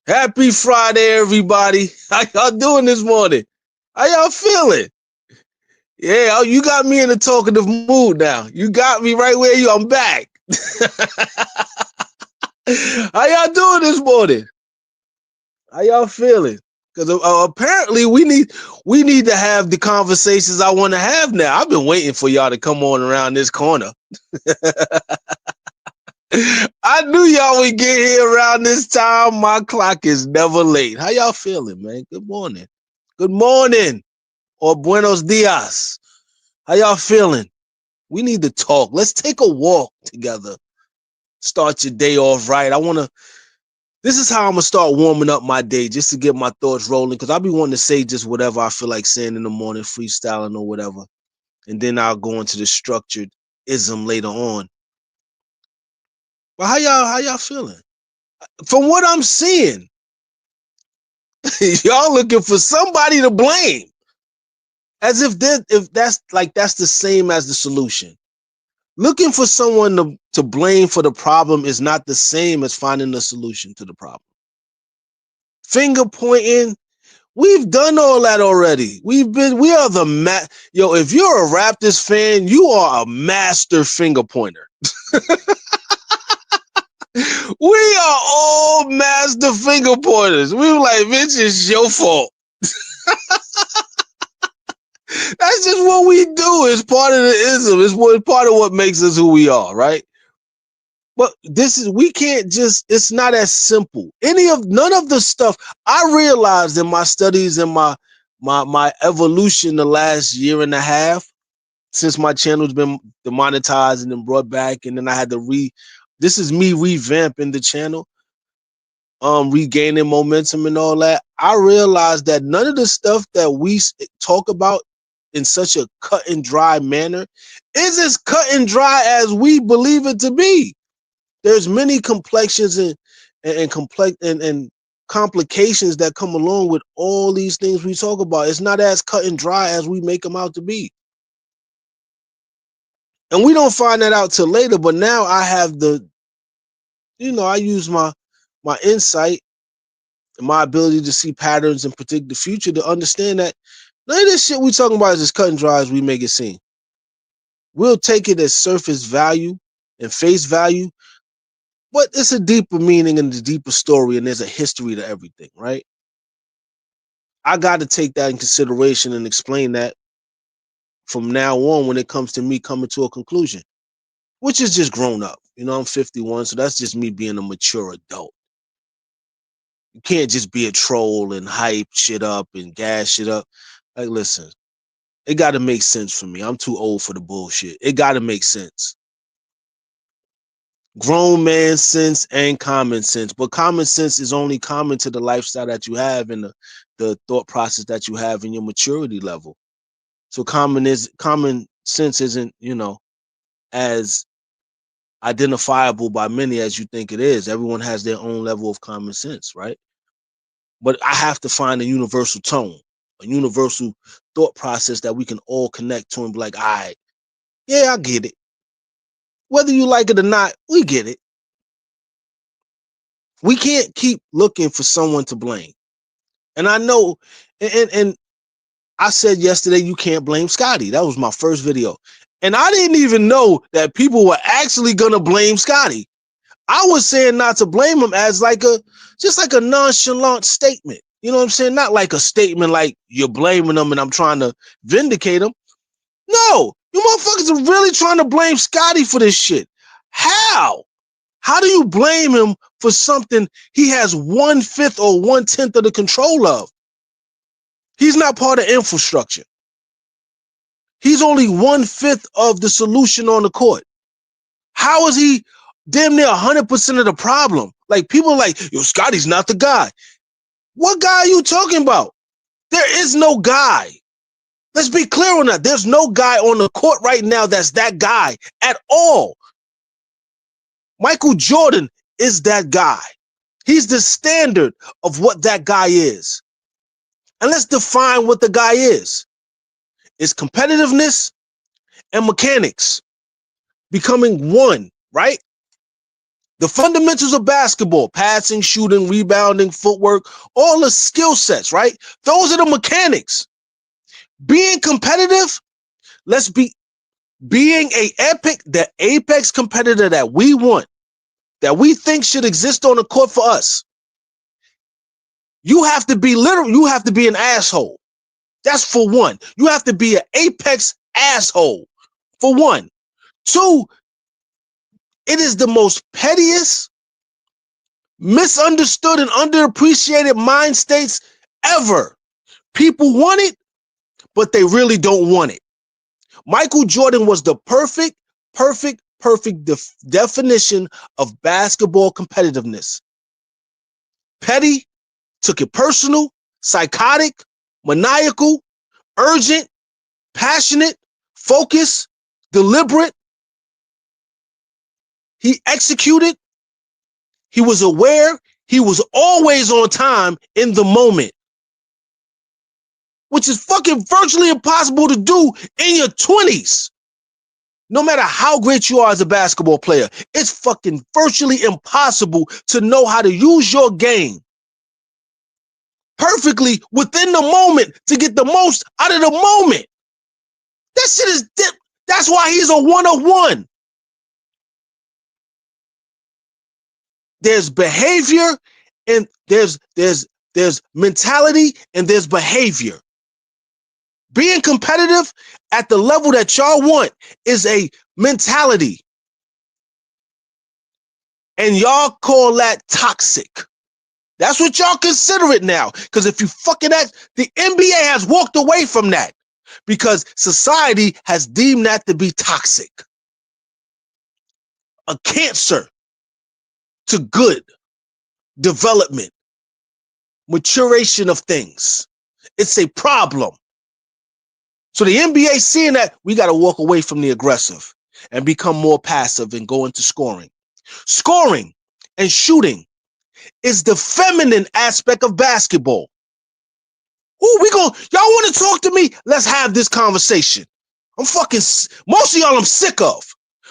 Happy Friday, everybody. How y'all doing this morning? How y'all feeling? Yeah, oh, you got me in a talkative mood now. You got me right where you. I'm back. How y'all doing this morning? How y'all feeling? Because apparently we need to have the conversations I want to have now. I've been waiting for y'all to come on around this corner. I knew y'all would get here around this time. My clock is never late. How y'all feeling, man? Good morning. Good morning. Or buenos dias. How y'all feeling? We need to talk. Let's take a walk together. Start your day off right. This is how I'm going to start warming up my day just to get my thoughts rolling because I'll be wanting to say just whatever I feel like saying in the morning, freestyling or whatever. And then I'll go into the structured ism later on. But how y'all feeling? From what I'm seeing, y'all looking for somebody to blame. As if that's the same as the solution. Looking for someone to blame for the problem is not the same as finding the solution to the problem. Finger pointing, we've done all that already. We are yo, if you're a Raptors fan, you are a master finger pointer. We are all master finger pointers. We were like, bitch, it's your fault. That's just what we do. It's part of the ism. It's part of what makes us who we are, right? But we can't just, it's not as simple. None of the stuff I realized in my studies and my evolution the last year and a half, since my channel's been demonetized and then brought back, and then I had to this is me revamping the channel, regaining momentum and all that. I realized that none of the stuff that we talk about in such a cut and dry manner is as cut and dry as we believe it to be. There's many complexions and complications that come along with all these things we talk about. It's not as cut and dry as we make them out to be. And we don't find that out till later, but now I have I use my insight and my ability to see patterns and predict the future to understand that none of this shit we talking about is as cut and dry as we make it seem. We'll take it as surface value and face value, but it's a deeper meaning and a deeper story, and there's a history to everything, right? I got to take that in consideration and explain that from now on when it comes to me coming to a conclusion, which is just grown up. I'm 51, so that's just me being a mature adult. You can't just be a troll and hype shit up and gas shit up. Like, listen, it got to make sense for me. I'm too old for the bullshit. It got to make sense. Grown man sense and common sense, but common sense is only common to the lifestyle that you have and the thought process that you have in your maturity level. So common sense isn't, as identifiable by many as you think it is. Everyone has their own level of common sense, right? But I have to find a universal tone, a universal thought process that we can all connect to and be like, all right, yeah, I get it. Whether you like it or not, we get it. We can't keep looking for someone to blame. And I know, and I said yesterday, you can't blame Scotty. That was my first video. And I didn't even know that people were actually going to blame Scotty. I was saying not to blame him as just like a nonchalant statement. You know what I'm saying? Not like a statement like you're blaming him and I'm trying to vindicate him. No, you motherfuckers are really trying to blame Scotty for this shit. How? How do you blame him for something he has 1/5 or 1/10 of the control of? He's not part of infrastructure. He's only 1/5 of the solution on the court. How is he damn near 100% of the problem? Like, people are like, yo, Scotty's not the guy. What guy are you talking about? There is no guy. Let's be clear on that. There's no guy on the court right now that's that guy at all. Michael Jordan is that guy. He's the standard of what that guy is. And let's define what the guy is. It's competitiveness and mechanics becoming one, right? The fundamentals of basketball, passing, shooting, rebounding, footwork, all the skill sets, right? Those are the mechanics. Being competitive, being the apex competitor that we want, that we think should exist on the court for us. You have to be an asshole. That's for one. You have to be an apex asshole, for one. Two, it is the most pettiest, misunderstood, and underappreciated mind states ever. People want it, but they really don't want it. Michael Jordan was the perfect definition of basketball competitiveness. Petty, took it personal, psychotic, maniacal, urgent, passionate, focused, deliberate. He executed. He was aware. He was always on time in the moment, which is fucking virtually impossible to do in your 20s. No matter how great you are as a basketball player, it's fucking virtually impossible to know how to use your game perfectly within the moment to get the most out of the moment. That shit is dip. That's why he's a 101. There's behavior and there's mentality and there's behavior. Being competitive at the level that y'all want is a mentality. And y'all call that toxic. That's what y'all consider it now. Because if you fucking act, the NBA has walked away from that because society has deemed that to be toxic. A cancer to good development, maturation of things. It's a problem. So the NBA seeing that, we got to walk away from the aggressive and become more passive and go into scoring. Scoring and shooting is the feminine aspect of basketball. Y'all want to talk to me? Let's have this conversation. Most of y'all I'm sick of.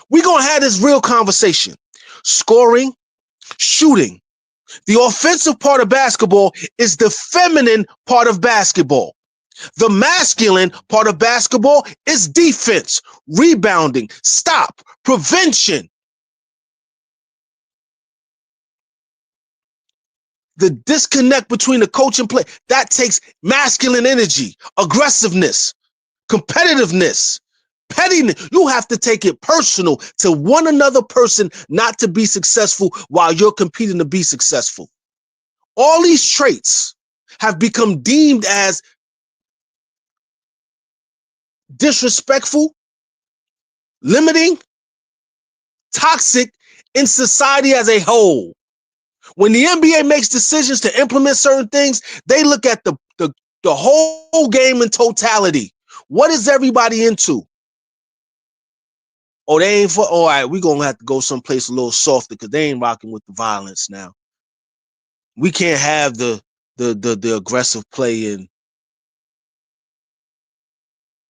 We gonna have this real conversation. Scoring, shooting. The offensive part of basketball is the feminine part of basketball. The masculine part of basketball is defense, rebounding, stop, prevention. The disconnect between the coach and play, that takes masculine energy, aggressiveness, competitiveness, pettiness. You have to take it personal to one another person not to be successful while you're competing to be successful. All these traits have become deemed as disrespectful, limiting, toxic in society as a whole. When the NBA makes decisions to implement certain things, they look at the whole game in totality. What is everybody into? Oh, they ain't for, all right, we're going to have to go someplace a little softer because they ain't rocking with the violence now. We can't have the aggressive play and,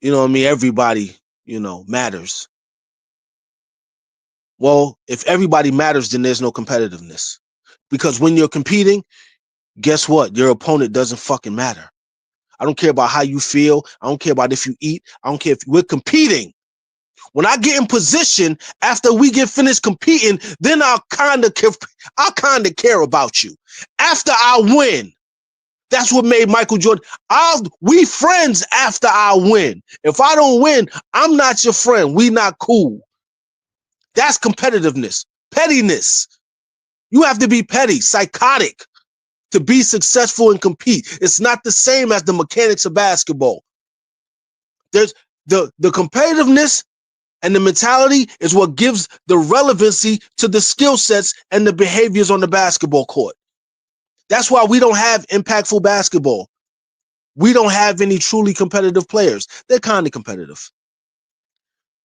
you know what I mean? Everybody, matters. Well, if everybody matters, then there's no competitiveness. Because when you're competing, guess what? Your opponent doesn't fucking matter. I don't care about how you feel. I don't care about if you eat. I don't care if we're competing. When I get in position after we get finished competing, then I'll kind of care about you. After I win, that's what made Michael Jordan. We friends after I win. If I don't win, I'm not your friend. We not cool. That's competitiveness, pettiness. You have to be petty, psychotic to be successful and compete. It's not the same as the mechanics of basketball. There's the competitiveness and the mentality is what gives the relevancy to the skill sets and the behaviors on the basketball court. That's why we don't have impactful basketball. We don't have any truly competitive players. They're kind of competitive.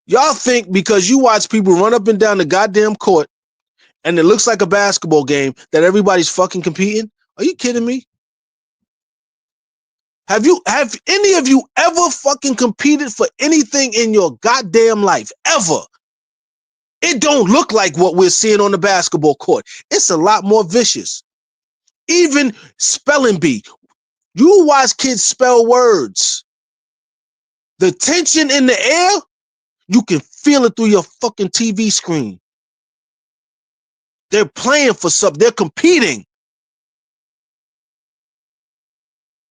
Y'all think because you watch people run up and down the goddamn court and it looks like a basketball game that everybody's fucking competing? Are you kidding me? Have any of you ever fucking competed for anything in your goddamn life? Ever? It don't look like what we're seeing on the basketball court. It's a lot more vicious. Even spelling bee. You watch kids spell words. The tension in the air, you can feel it through your fucking TV screen. They're playing for something. They're competing.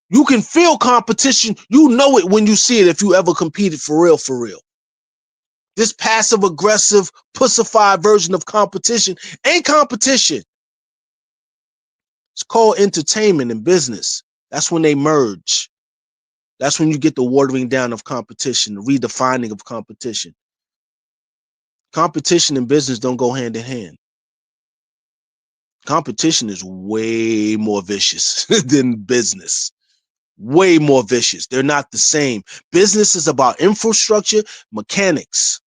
You can feel competition. You know it when you see it if you ever competed for real, for real. This passive-aggressive, pussified version of competition ain't competition. It's called entertainment and business. That's when they merge. That's when you get the watering down of competition, the redefining of competition. Competition and business don't go hand in hand. Competition is way more vicious than business. Way more vicious. They're not the same. Business is about infrastructure, mechanics.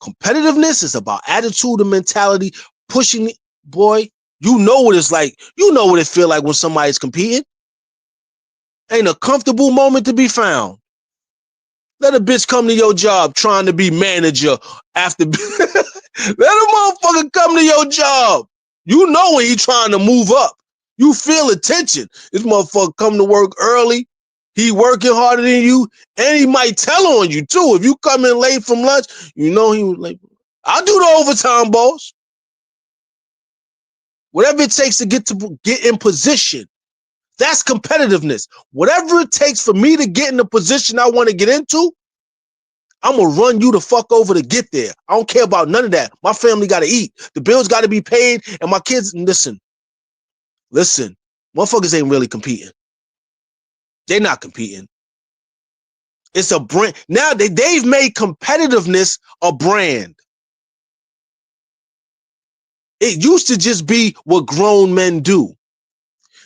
Competitiveness is about attitude and mentality, pushing it. Boy, you know what it's like. You know what it feel like when somebody's competing. Ain't a comfortable moment to be found. Let a bitch come to your job trying to be manager after. Let a motherfucker come to your job. You know when he trying to move up. You feel the tension. This motherfucker come to work early. He working harder than you, and he might tell on you too. If you come in late from lunch, you know he was like, I'll do the overtime, boss. Whatever it takes to get in position. That's competitiveness. Whatever it takes for me to get in the position I want to get into, I'm going to run you the fuck over to get there. I don't care about none of that. My family got to eat. The bills got to be paid. And my kids, listen. Motherfuckers ain't really competing. They're not competing. It's a brand. Now they've made competitiveness a brand. It used to just be what grown men do.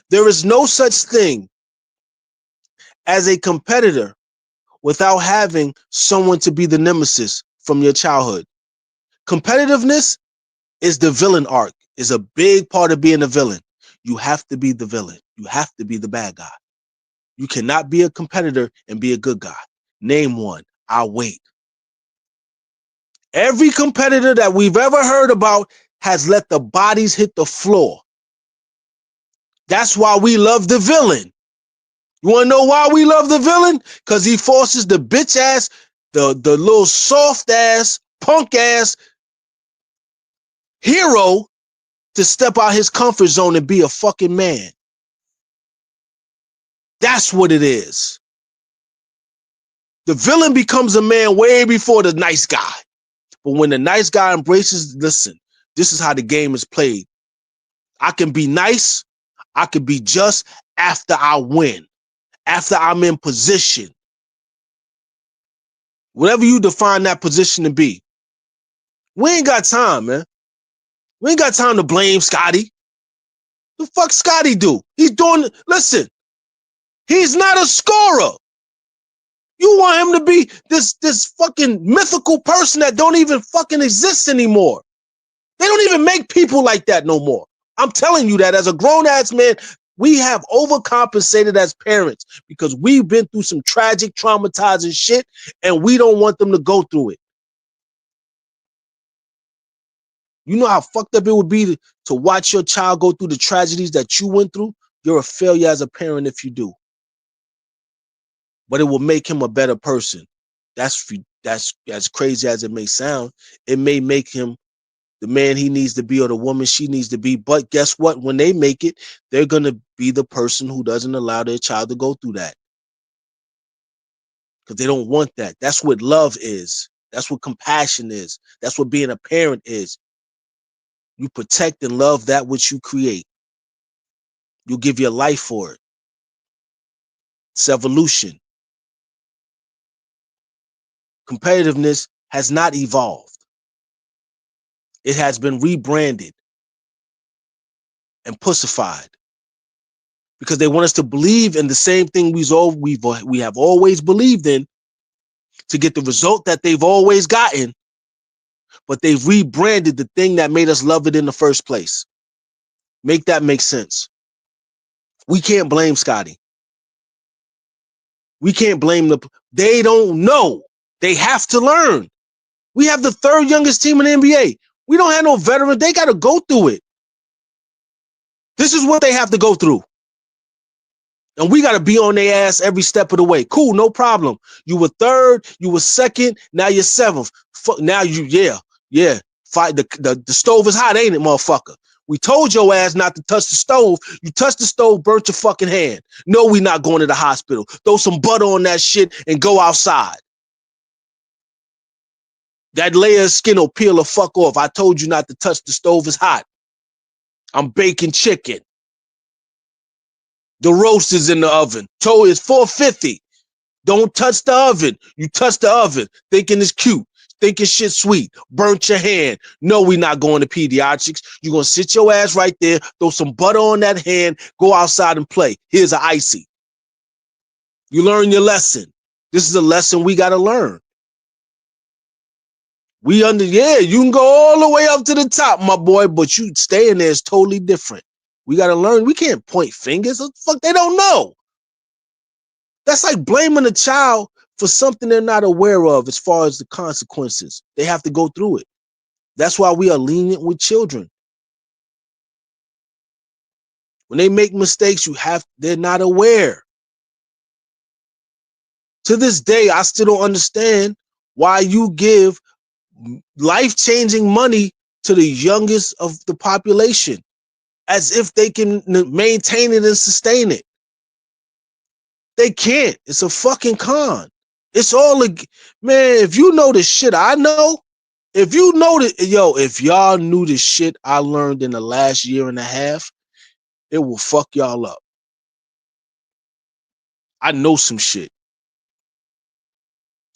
There is no such thing as a competitor without having someone to be the nemesis from your childhood. Competitiveness is the villain arc, is a big part of being a villain. You have to be the villain. You have to be the bad guy. You cannot be a competitor and be a good guy. Name one. I'll wait. Every competitor that we've ever heard about has let the bodies hit the floor. That's why we love the villain. You want to know why we love the villain? Because he forces the bitch ass, the little soft ass, punk ass hero to step out his comfort zone and be a fucking man. That's what it is. The villain becomes a man way before the nice guy. But when the nice guy embraces, listen, this is how the game is played. I can be nice. I can be just after I win, after I'm in position. Whatever you define that position to be. We ain't got time, man. We ain't got time to blame Scotty. The fuck Scotty do? He's doing, listen, he's not a scorer. You want him to be this fucking mythical person that don't even fucking exist anymore. They don't even make people like that no more. I'm telling you that as a grown-ass man, we have overcompensated as parents because we've been through some tragic, traumatizing shit, and we don't want them to go through it. You know how fucked up it would be to watch your child go through the tragedies that you went through? You're a failure as a parent if you do. But it will make him a better person. That's as crazy as it may sound. It may make him the man he needs to be or the woman she needs to be. But guess what? When they make it, they're going to be the person who doesn't allow their child to go through that. Because they don't want that. That's what love is. That's what compassion is. That's what being a parent is. You protect and love that which you create. You give your life for it. It's evolution. Competitiveness has not evolved. It has been rebranded and pussified because they want us to believe in the same thing we have always believed in to get the result that they've always gotten, but they've rebranded the thing that made us love it in the first place. Make that make sense. We can't blame Scotty. We can't blame they don't know. They have to learn. We have the third youngest team in the NBA. We don't have no veteran. They got to go through it. This is what they have to go through. And we got to be on their ass every step of the way. Cool, no problem. You were third, you were second, now you're seventh. Now yeah. Fight the stove is hot, ain't it, motherfucker? We told your ass not to touch the stove. You touched the stove, burnt your fucking hand. No, we not going to the hospital. Throw some butter on that shit and go outside. That layer of skin will peel the fuck off. I told you not to touch the stove, is hot. I'm baking chicken. The roast is in the oven. Told it's 450. Don't touch the oven. You touch the oven, thinking it's cute, thinking shit sweet. Burnt your hand. No, we not going to pediatrics. You're going to sit your ass right there, throw some butter on that hand, go outside and play. Here's an icy. You learn your lesson. This is a lesson we got to learn. You can go all the way up to the top, my boy, but you staying there is totally different. We got to learn. We can't point fingers. What the fuck, they don't know. That's like blaming a child for something they're not aware of as far as the consequences. They have to go through it. That's why we are lenient with children. When they make mistakes, they're not aware. To this day, I still don't understand why you give life-changing money to the youngest of the population as if they can maintain it and sustain it. They can't. It's a fucking con. It's all man, if you know the shit I know, if you know that, if y'all knew the shit I learned in the last year and a half, it will fuck y'all up. I know some shit.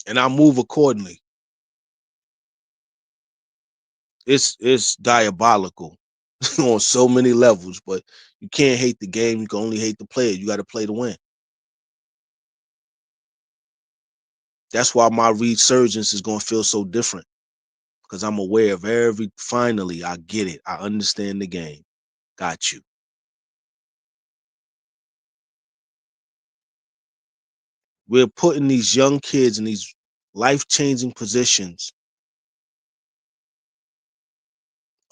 And I move accordingly. It's diabolical on so many levels, but you can't hate the game. You can only hate the player. You got to play to win. That's why my resurgence is going to feel so different, because I'm aware of finally, I get it. I understand the game. Got you. We're putting these young kids in these life-changing positions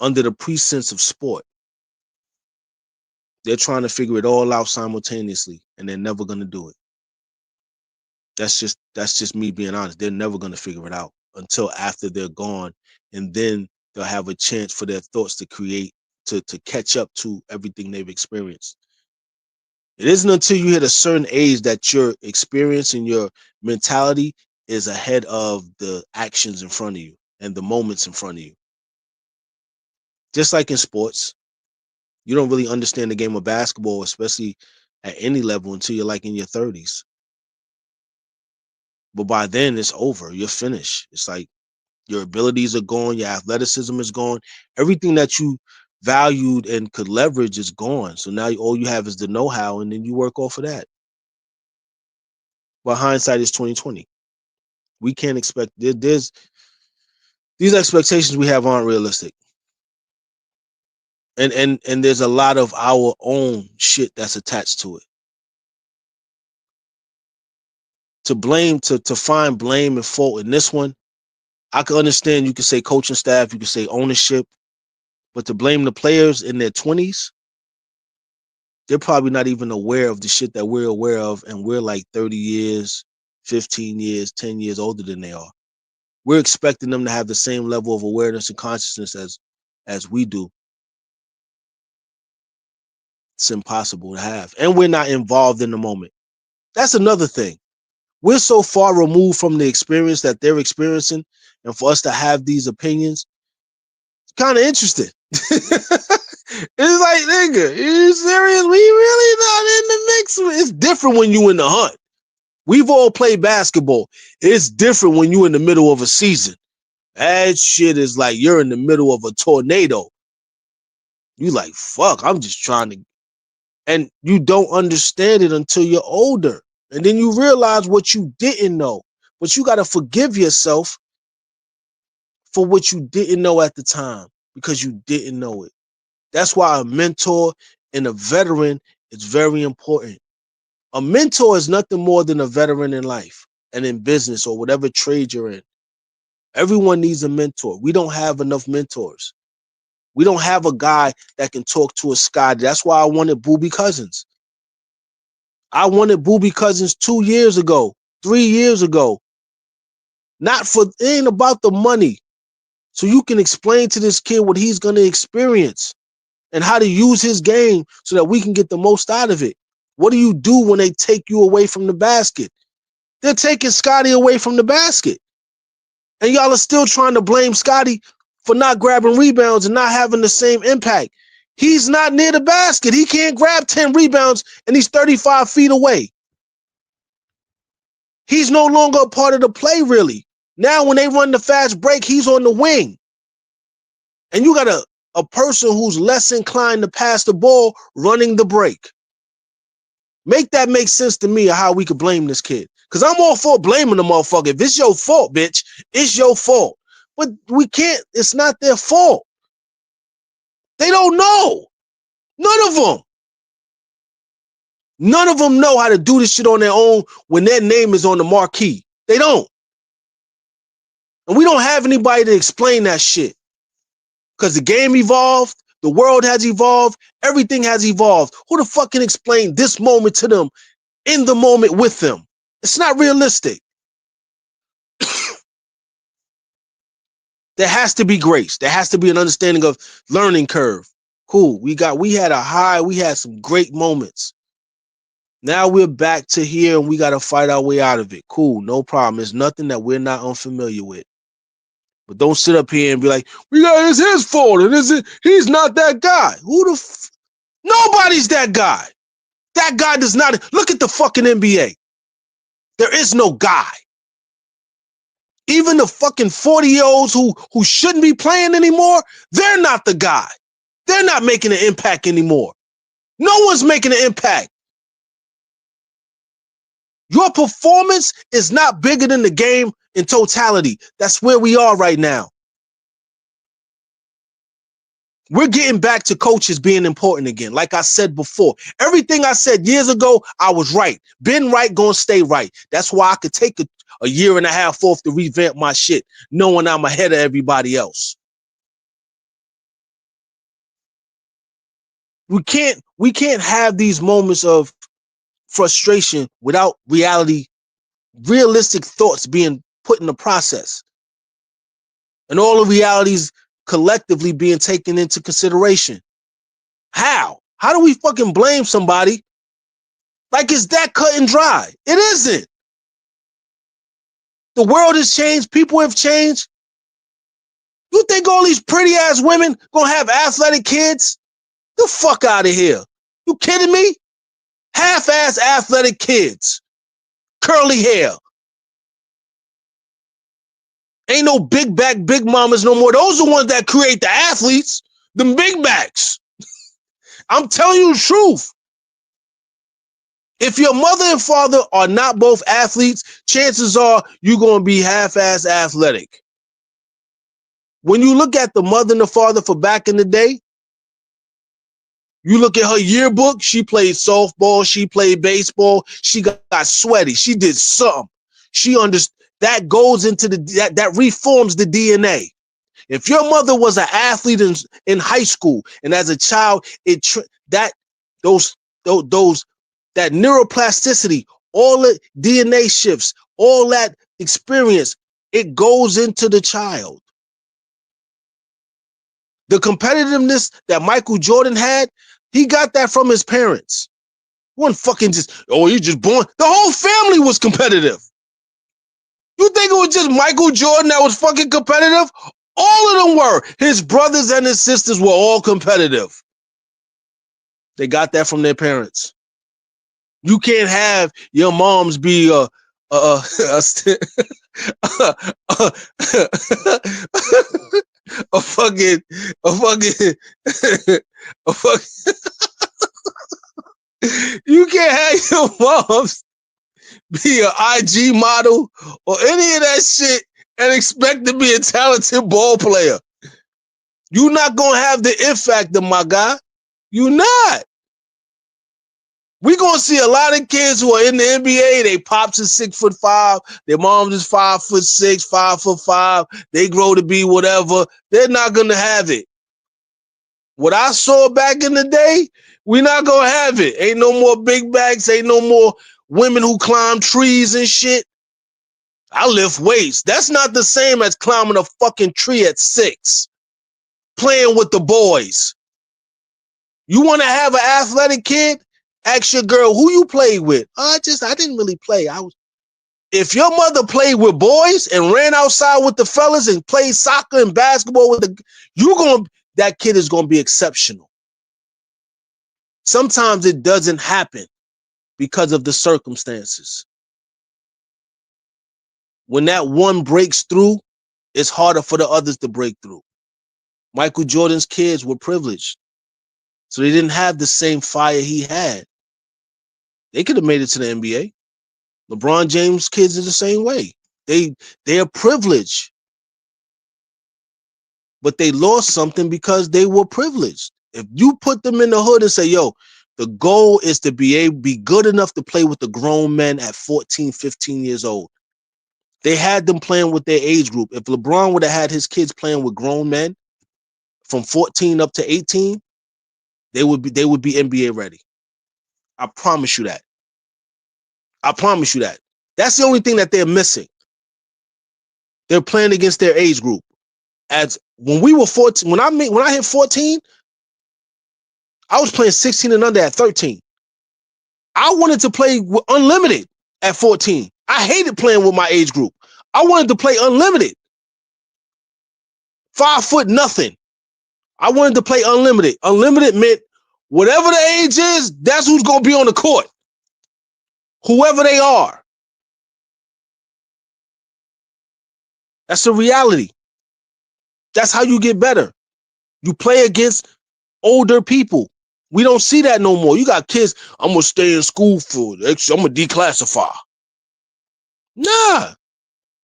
under the pretense of sport. They're trying to figure it all out simultaneously, and they're never going to do it. That's just me being honest. They're never going to figure it out until after they're gone, and then they'll have a chance for their thoughts to catch up to everything they've experienced. It isn't until you hit a certain age that your experience and your mentality is ahead of the actions in front of you and the moments in front of you. Just like in sports, you don't really understand the game of basketball, especially at any level, until you're like in your 30s. But by then, it's over. You're finished. It's like your abilities are gone. Your athleticism is gone. Everything that you valued and could leverage is gone. So now all you have is the know-how, and then you work off of that. But hindsight is 2020. We can't expect these expectations we have aren't realistic. And there's a lot of our own shit that's attached to it. To find blame and fault in this one, I can understand. You could say coaching staff, you could say ownership, but to blame the players in their 20s, they're probably not even aware of the shit that we're aware of, and we're like 30 years, 15 years, 10 years older than they are. We're expecting them to have the same level of awareness and consciousness as we do. It's impossible to have. And we're not involved in the moment. That's another thing. We're so far removed from the experience that they're experiencing, and for us to have these opinions, it's kind of interesting. It's like, nigga, you serious? We really not in the mix. It's different when you in the hunt. We've all played basketball. It's different when you in the middle of a season. That shit is like you're in the middle of a tornado. You like, fuck, I'm just trying to. And you don't understand it until you're older. And then you realize what you didn't know. But you got to forgive yourself for what you didn't know at the time, because you didn't know it. That's why a mentor and a veteran is very important. A mentor is nothing more than a veteran in life and in business or whatever trade you're in. Everyone needs a mentor. We don't have enough mentors. We don't have a guy that can talk to a Scotty. That's why I wanted Boobie Cousins. I wanted Boobie Cousins 2 years ago, 3 years ago. It ain't about the money. So you can explain to this kid what he's going to experience and how to use his game so that we can get the most out of it. What do you do when they take you away from the basket? They're taking Scotty away from the basket. And y'all are still trying to blame Scotty for not grabbing rebounds and not having the same impact. He's not near the basket. He can't grab 10 rebounds and he's 35 feet away. He's no longer a part of the play, really. Now, when they run the fast break, he's on the wing. And you got a person who's less inclined to pass the ball running the break. Make that make sense to me of how we could blame this kid. Because I'm all for blaming the motherfucker. If it's your fault, bitch, it's your fault. But we can't. It's not their fault. They don't know. None of them. None of them know how to do this shit on their own when their name is on the marquee. They don't. And we don't have anybody to explain that shit. Because the game evolved, the world has evolved, everything has evolved. Who the fuck can explain this moment to them in the moment with them? It's not realistic. There has to be grace. There has to be an understanding of learning curve. Cool. We had some great moments. Now we're back to here and we got to fight our way out of it. Cool. No problem. There's nothing that we're not unfamiliar with. But don't sit up here and be like, it's his fault and he's not that guy. Nobody's that guy. That guy does not. Look at the fucking NBA. There is no guy. Even the fucking 40-year-olds who shouldn't be playing anymore, they're not the guy. They're not making an impact anymore. No one's making an impact. Your performance is not bigger than the game in totality. That's where we are right now. We're getting back to coaches being important again. Like I said before, everything I said years ago, I was right. Been right, gonna stay right. That's why I could take a year and a half off to revamp my shit, knowing I'm ahead of everybody else. We can't have these moments of frustration without realistic thoughts being put in the process. And all the realities collectively being taken into consideration. How? How do we fucking blame somebody like it's that cut and dry? It isn't. The world has changed. People have changed. You think all these pretty ass women gonna have athletic kids? The fuck out of here. You kidding me? Half-ass athletic kids. Curly hair. Ain't no big back, big mamas no more. Those are the ones that create the athletes. Them big backs. I'm telling you the truth. If your mother and father are not both athletes, chances are you're going to be half-ass athletic. When you look at the mother and the father for back in the day, you look at her yearbook, she played softball, she played baseball, she got sweaty, she did something. She understood. That goes into that reforms the DNA. If your mother was an athlete in high school and as a child, that neuroplasticity, all the DNA shifts, all that experience, it goes into the child. The competitiveness that Michael Jordan had, he got that from his parents. One fucking he just born. The whole family was competitive. You think it was just Michael Jordan that was fucking competitive? All of them were. His brothers and his sisters were all competitive. They got that from their parents. You can't have your moms be a fucking you can't have your moms be an IG model or any of that shit and expect to be a talented ball player. You're not going to have the it factor, my guy. You're not. We gonna see a lot of kids who are in the NBA. They pops is 6'5", their moms is 5'6", 5'5". They grow to be whatever. They're not gonna have it. What I saw back in the day, we not gonna have it. Ain't no more big bags. Ain't no more women who climb trees and shit. I lift weights. That's not the same as climbing a fucking tree at 6, playing with the boys. You want to have an athletic kid? Ask your girl who you played with. I didn't really play. If your mother played with boys and ran outside with the fellas and played soccer and basketball with that kid is gonna be exceptional. Sometimes it doesn't happen because of the circumstances. When that one breaks through, it's harder for the others to break through. Michael Jordan's kids were privileged, so they didn't have the same fire he had. They could have made it to the NBA. LeBron James' kids are the same way. They're privileged, but they lost something because they were privileged. If you put them in the hood and say, yo, the goal is to be good enough to play with the grown men at 14, 15 years old. They had them playing with their age group. If LeBron would have had his kids playing with grown men from 14 up to 18, they would be NBA ready. I promise you that. I promise you that. That's the only thing that they're missing. They're playing against their age group. As when we were 14, when I hit 14, I was playing 16 and under at 13. I wanted to play with unlimited at 14. I hated playing with my age group. I wanted to play unlimited. 5 foot nothing. I wanted to play unlimited. Unlimited meant whatever the age is, that's who's going to be on the court. Whoever they are. That's the reality. That's how you get better. You play against older people. We don't see that no more. You got kids, I'm going to stay in school for, I'm going to declassify. Nah.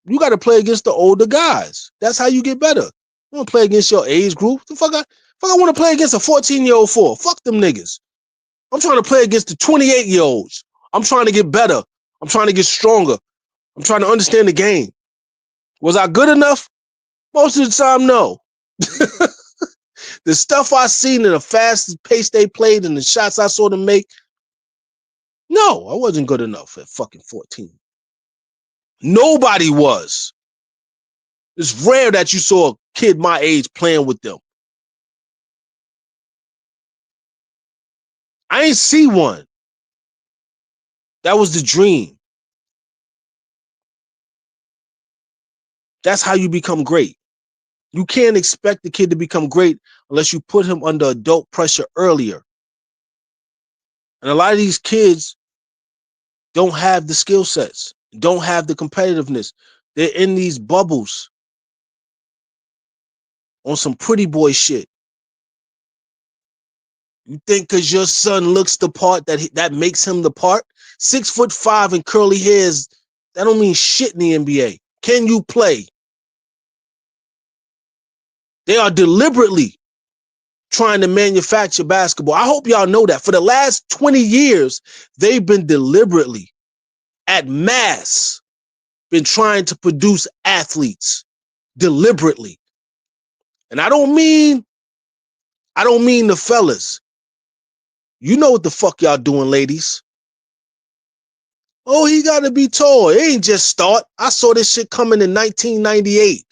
You got to play against the older guys. That's how you get better. You don't play against your age group. The fuck I want to play against a 14-year-old for? Fuck them niggas. I'm trying to play against the 28-year-olds. I'm trying to get better. I'm trying to get stronger. I'm trying to understand the game. Was I good enough? Most of the time, no. The stuff I seen in the fast pace they played and the shots I saw them make, no, I wasn't good enough at fucking 14. Nobody was. It's rare that you saw a kid my age playing with them. I ain't see one. That was the dream. That's how you become great. You can't expect the kid to become great unless you put him under adult pressure earlier. And a lot of these kids don't have the skill sets, don't have the competitiveness. They're in these bubbles on some pretty boy shit. You think because your son looks the part that makes him the part? 6'5" and curly hairs, that don't mean shit in the NBA. Can you play? They are deliberately trying to manufacture basketball. I hope y'all know that. For the last 20 years, they've been deliberately, at mass, been trying to produce athletes deliberately. And I don't mean the fellas. You know what the fuck y'all doing, ladies. Oh, he got to be tall. It ain't just start. I saw this shit coming in 1998.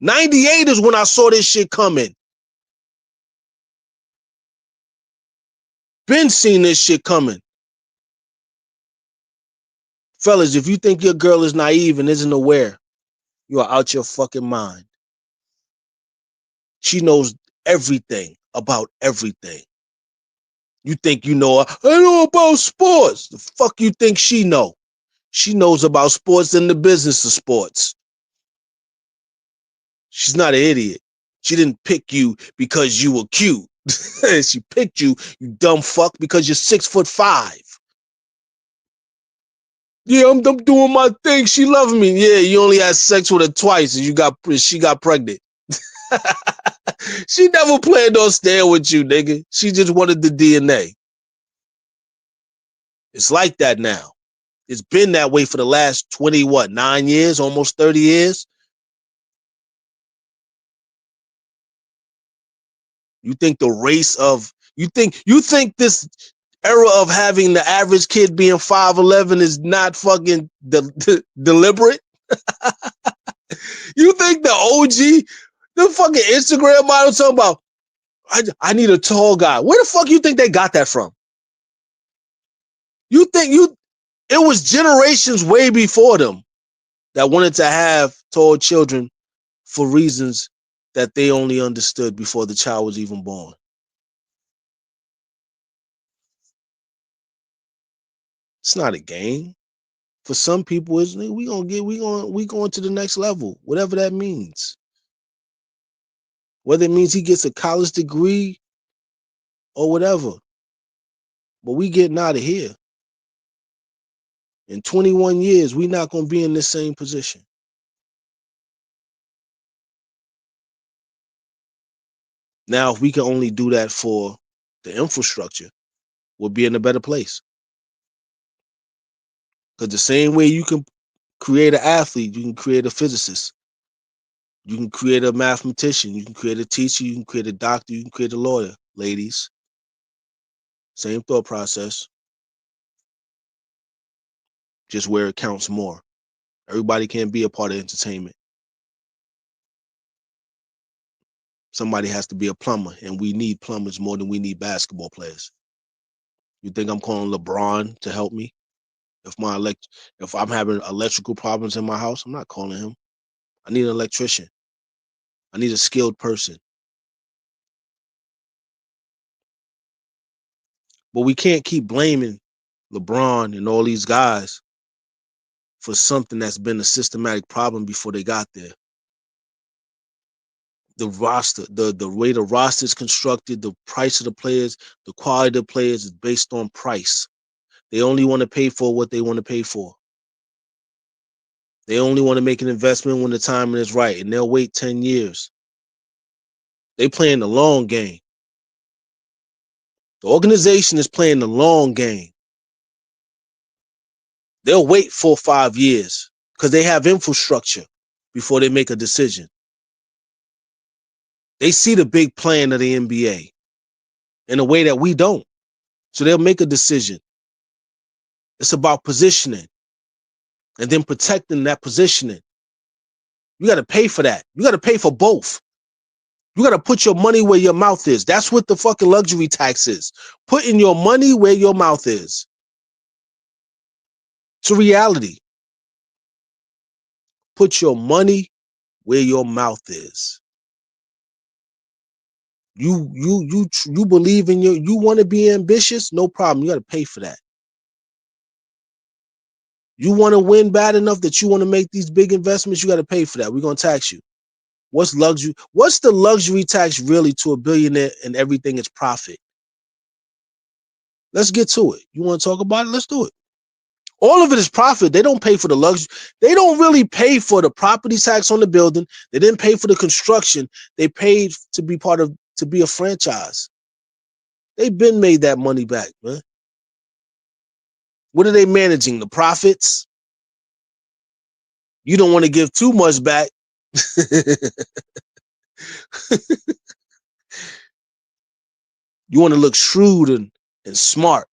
98 is when I saw this shit coming. Been seeing this shit coming. Fellas, if you think your girl is naive and isn't aware, you are out your fucking mind. She knows everything about everything. You think you know, I know about sports. The fuck you think she know? She knows about sports and the business of sports. She's not an idiot. She didn't pick you because you were cute. She picked you, you dumb fuck, because you're 6'5". Yeah, I'm doing my thing. She loves me. Yeah, you only had sex with her twice and she got pregnant. She never planned on staying with you, nigga. She just wanted the DNA. It's like that now. It's been that way for the last 9 years, almost 30 years. You think you think this era of having the average kid being 5'11" is not fucking deliberate? You think the OG, the fucking Instagram model talking about, I need a tall guy. Where the fuck you think they got that from? It was generations way before them that wanted to have tall children for reasons that they only understood before the child was even born. It's not a game. For some people, it's we going to the next level, whatever that means. Whether it means he gets a college degree or whatever. But we getting out of here. In 21 years, we're not going to be in this same position. Now, if we can only do that for the infrastructure, we'll be in a better place. Because the same way you can create an athlete, you can create a physicist, you can create a mathematician, you can create a teacher, you can create a doctor, you can create a lawyer, ladies. Same thought process, just where it counts more. Everybody can't be a part of entertainment. Somebody has to be a plumber, and we need plumbers more than we need basketball players. You think I'm calling LeBron to help me? If I'm having electrical problems in my house, I'm not calling him. I need an electrician. I need a skilled person. But we can't keep blaming LeBron and all these guys for something that's been a systematic problem before they got there. The roster, the way the roster is constructed, the price of the players, the quality of the players is based on price. They only want to pay for what they want to pay for. They only want to make an investment when the timing is right, and they'll wait 10 years. They playing the long game. The organization is playing the long game. They'll wait 4 or 5 years because they have infrastructure before they make a decision. They see the big plan of the NBA in a way that we don't. So they'll make a decision. It's about positioning and then protecting that positioning. You got to pay for that. You got to pay for both. You got to put your money where your mouth is. That's what the fucking luxury tax is. Putting your money where your mouth is. It's a reality. Put your money where your mouth is. You believe in you want to be ambitious? No problem. You got to pay for that. You want to win bad enough that you want to make these big investments? You got to pay for that. We're going to tax you. What's luxury? What's the luxury tax really to a billionaire and everything is profit? Let's get to it. You want to talk about it? Let's do it. All of it is profit. They don't pay for the luxury. They don't really pay for the property tax on the building. They didn't pay for the construction. They paid to be a franchise. They've been made that money back, man. What are they managing? The profits? You don't want to give too much back. You want to look shrewd and smart.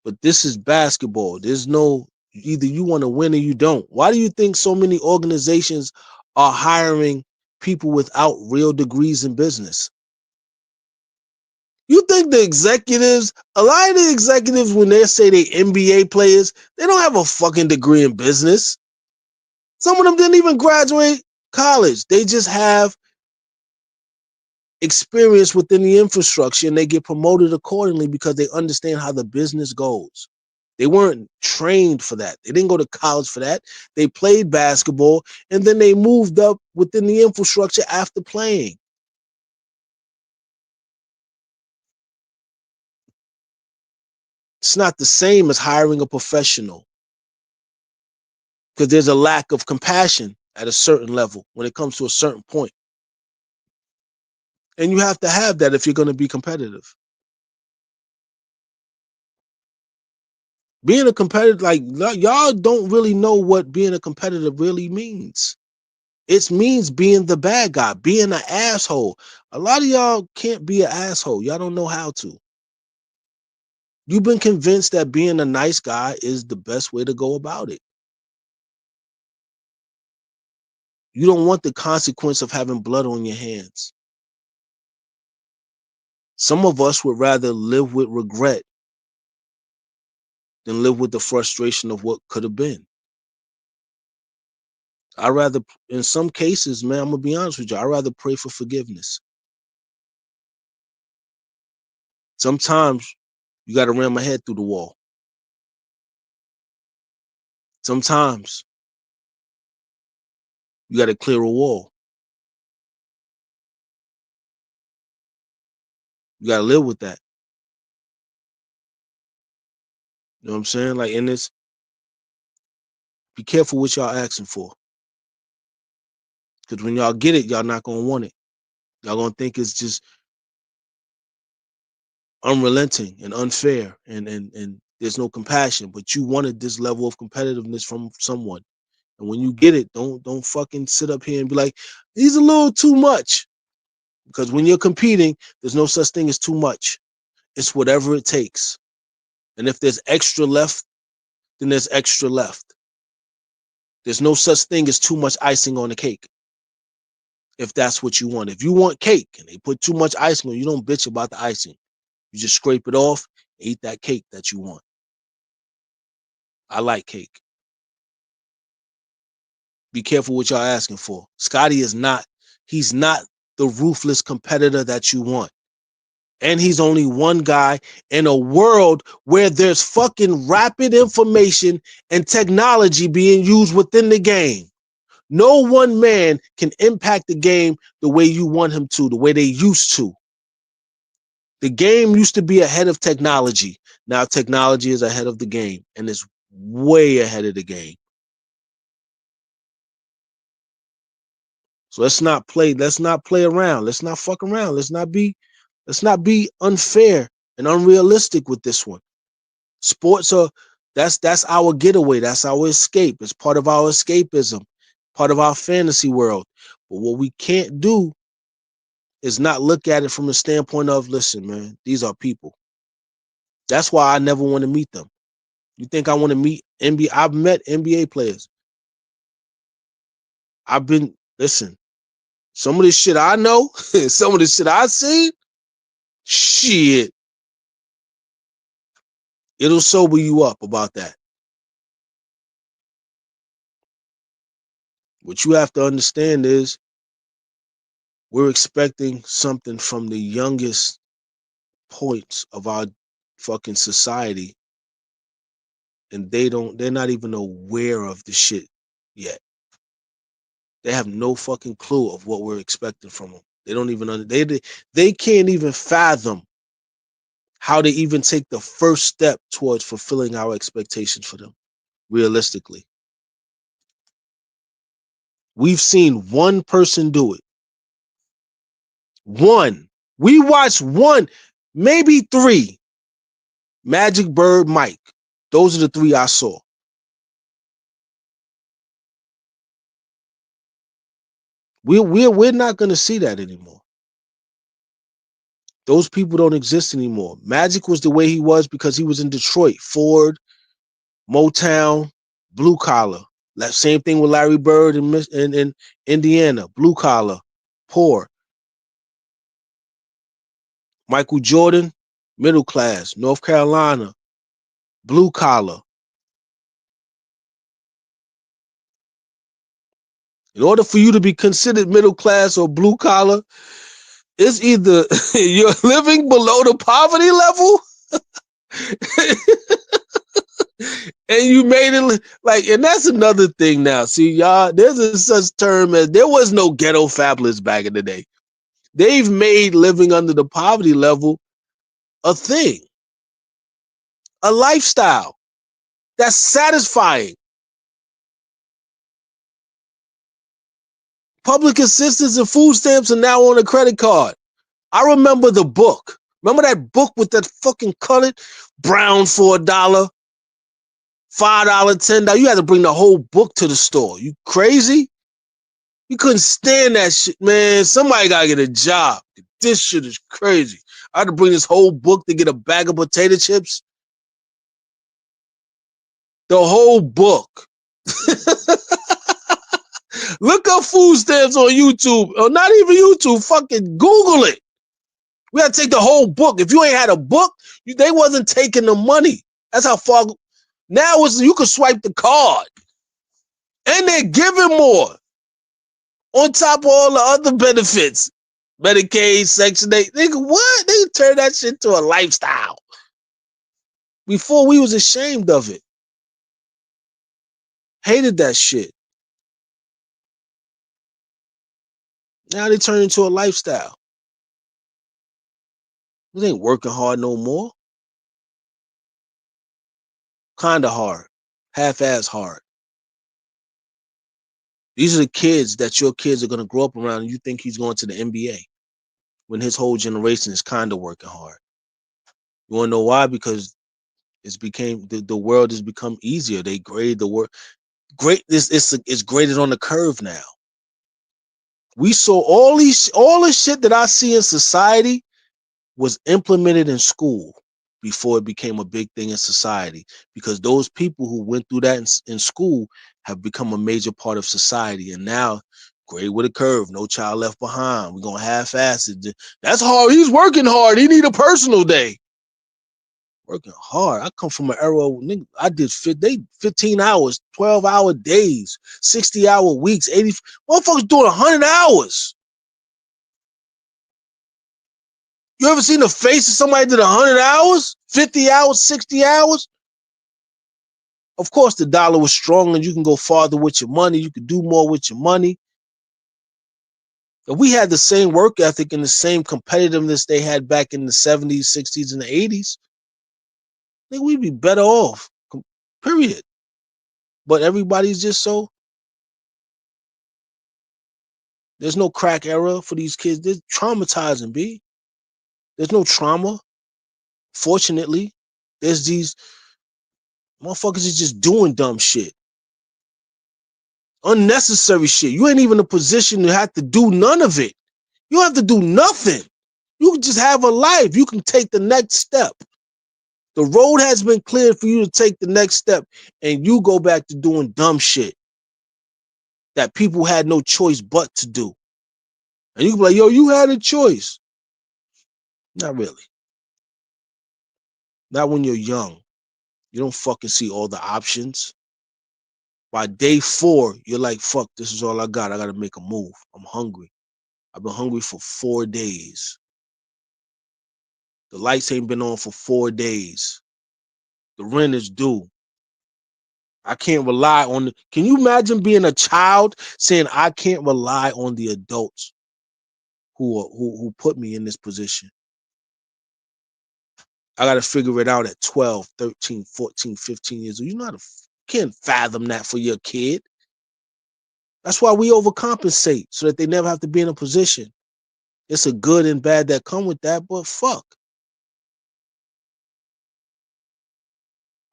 But this is basketball. There's no, either you want to win or you don't. Why do you think so many organizations are hiring people without real degrees in business? You think the executives, a lot of the executives, when they say they NBA players, they don't have a fucking degree in business. Some of them didn't even graduate college. They just have experience within the infrastructure and they get promoted accordingly because they understand how the business goes. They weren't trained for that. They didn't go to college for that. They played basketball and then they moved up within the infrastructure after playing. It's not the same as hiring a professional because there's a lack of compassion at a certain level when it comes to a certain point. And you have to have that if you're going to be competitive. Being a competitor, like y'all don't really know what being a competitor really means. It means being the bad guy, being an asshole. A lot of y'all can't be an asshole. Y'all don't know how to. You've been convinced that being a nice guy is the best way to go about it. You don't want the consequence of having blood on your hands. Some of us would rather live with regret than live with the frustration of what could have been. I rather, in some cases, man, I'm gonna be honest with you, I'd rather pray for forgiveness. Sometimes you gotta ram my head through the wall. Sometimes you gotta clear a wall. You gotta live with that. You know what I'm saying? Like in this, be careful what y'all asking for. Because when y'all get it, y'all not gonna want it. Y'all gonna think it's just unrelenting and unfair and there's no compassion. But you wanted this level of competitiveness from someone. And when you get it, don't fucking sit up here and be like, he's a little too much. Because when you're competing, there's no such thing as too much. It's whatever it takes. And if there's extra left, then there's extra left. There's no such thing as too much icing on the cake. If that's what you want. If you want cake and they put too much icing on, you don't bitch about the icing. You just scrape it off and eat that cake that you want. I like cake. Be careful what y'all asking for. Scotty is not, he's not the ruthless competitor that you want. And he's only one guy in a world where there's fucking rapid information and technology being used within the game. No one man can impact the game the way you want him to, the way they used to. The game used to be ahead of technology. Now technology is ahead of the game and it's way ahead of the game. So let's not play around. Let's not fuck around. Let's not be unfair and unrealistic with this one. Sports are that's our getaway. That's our escape. It's part of our escapism, part of our fantasy world. But what we can't do is not look at it from the standpoint of, listen, man, these are people. That's why I never want to meet them. You think I want to meet NBA? I've met NBA players. Listen, some of this shit I know, some of this shit I see, shit, it'll sober you up about that. What you have to understand is we're expecting something from the youngest points of our fucking society, and they're not even aware of the shit yet. They have no fucking clue of what we're expecting from them. They don't even they can't even fathom how to even take the first step towards fulfilling our expectations for them realistically. We've seen one person do it. One. We watched one, maybe three. Magic, Bird, Mike. Those are the three I saw. We're not going to see that anymore. Those people don't exist anymore. Magic was the way he was because he was in Detroit, Ford, Motown, blue collar. That same thing with Larry Bird in Indiana, blue collar, poor. Michael Jordan, middle class, North Carolina, blue collar. In order for you to be considered middle class or blue collar, it's either you're living below the poverty level and you made it like, and that's another thing now. See, y'all, there's a such term as there was no ghetto fabulous back in the day. They've made living under the poverty level a thing, a lifestyle that's satisfying. Public assistance and food stamps are now on a credit card. I remember the book. Remember that book with that fucking colored brown for $1? $5, $10. You had to bring the whole book to the store. You crazy? You couldn't stand that shit, man. Somebody gotta get a job. This shit is crazy. I had to bring this whole book to get a bag of potato chips. The whole book. Look up food stamps on YouTube. Or not even YouTube. Fucking Google it. We had to take the whole book. If you ain't had a book, they wasn't taking the money. That's how far. Now you can swipe the card. And they're giving more. On top of all the other benefits. Medicaid, Section 8. Nigga, what? They turned that shit to a lifestyle. Before we was ashamed of it. Hated that shit. Now they turn into a lifestyle. They ain't working hard no more. Kinda hard. Half-ass hard. These are the kids that your kids are going to grow up around and you think he's going to the NBA when his whole generation is kind of working hard. You want to know why? Because the world has become easier. They grade the world. It's graded on the curve now. We saw all the shit that I see in society was implemented in school before it became a big thing in society, because those people who went through that in school have become a major part of society. And now, grade with a curve, no child left behind. We're going to half-ass it. That's hard. He's working hard. He need a personal day. Working hard. I come from an era, nigga, I did 15 hours, 12-hour days, 60-hour weeks, 80. Motherfuckers doing 100 hours. You ever seen the face of somebody that did 100 hours, 50 hours, 60 hours? Of course, the dollar was strong and you can go farther with your money. You can do more with your money. If we had the same work ethic and the same competitiveness they had back in the 70s, 60s, and the 80s, I think we'd be better off, period. But everybody's just so. There's no crack era for these kids. They're traumatizing, B. There's no trauma. Fortunately, there's these motherfuckers is just doing dumb shit. Unnecessary shit. You ain't even in a position to have to do none of it. You don't have to do nothing. You can just have a life. You can take the next step. The road has been cleared for you to take the next step, and you go back to doing dumb shit that people had no choice but to do. And you can be like, yo, you had a choice. Not really. Not when you're young. You don't fucking see all the options. By day 4, you're like, fuck, this is all I got. I got to make a move. I'm hungry. I've been hungry for 4 days. The lights ain't been on for 4 days. The rent is due. I can't rely on can you imagine being a child saying I can't rely on the adults who put me in this position? I got to figure it out at 12, 13, 14, 15 years old. You can't fathom that for your kid. That's why we overcompensate, so that they never have to be in a position. It's a good and bad that come with that, but fuck.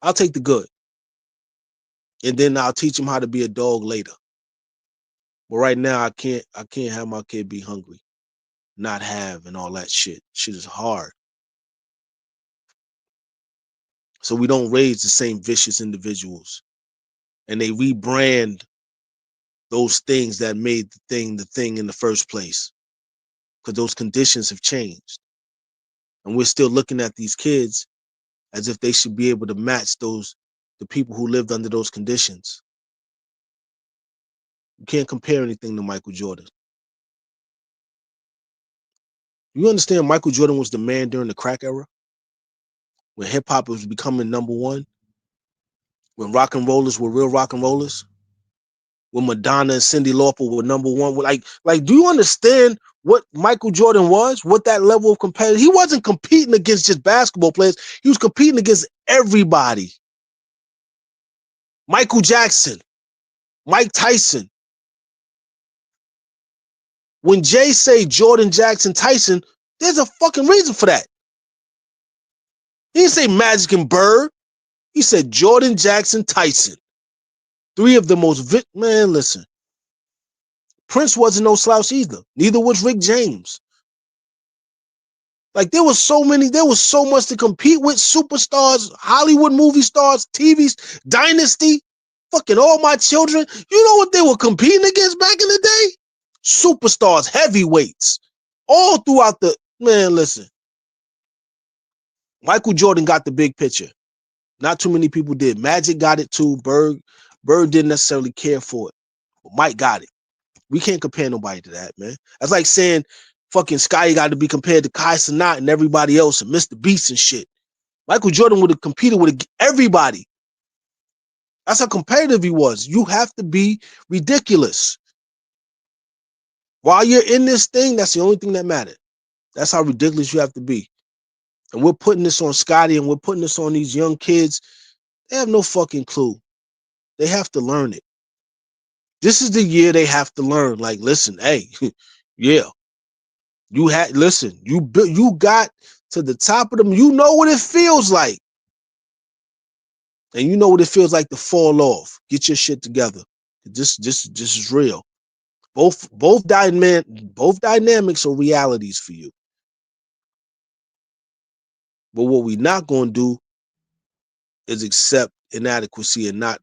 I'll take the good. And then I'll teach them how to be a dog later. But right now I can't have my kid be hungry, not have, and all that shit. Shit is hard. So we don't raise the same vicious individuals. And they rebrand those things that made the thing in the first place. Because those conditions have changed. And we're still looking at these kids as if they should be able to match the people who lived under those conditions. You can't compare anything to Michael Jordan. You understand Michael Jordan was the man during the crack era? When hip hop was becoming #1? When rock and rollers were real rock and rollers? When Madonna and Cyndi Lauper were #1? Like, do you understand what Michael Jordan was? What that level of competition? He wasn't competing against just basketball players. He was competing against everybody. Michael Jackson, Mike Tyson. When Jay say Jordan, Jackson, Tyson, there's a fucking reason for that. He didn't say Magic and Bird. He said Jordan, Jackson, Tyson. Three of the most man, listen. Prince wasn't no slouch either. Neither was Rick James. Like there was so much to compete with. Superstars, Hollywood movie stars, TVs, Dynasty, fucking All My Children. You know what they were competing against back in the day? Superstars, heavyweights. All throughout the, man, listen. Michael Jordan got the big picture. Not too many people did. Magic got it too. Bird didn't necessarily care for it. But Mike got it. We can't compare nobody to that, man. That's like saying fucking Sky got to be compared to Kai Cenat and everybody else and Mr. Beast and shit. Michael Jordan would have competed with everybody. That's how competitive he was. You have to be ridiculous. While you're in this thing, that's the only thing that matters. That's how ridiculous you have to be. And we're putting this on Scotty and we're putting this on these young kids. They have no fucking clue. They have to learn it. This is the year they have to learn. Like, listen, hey, yeah. You got to the top of them. You know what it feels like. And you know what it feels like to fall off. Get your shit together. This is real. Both dynamics are realities for you. But what we're not going to do is accept inadequacy and not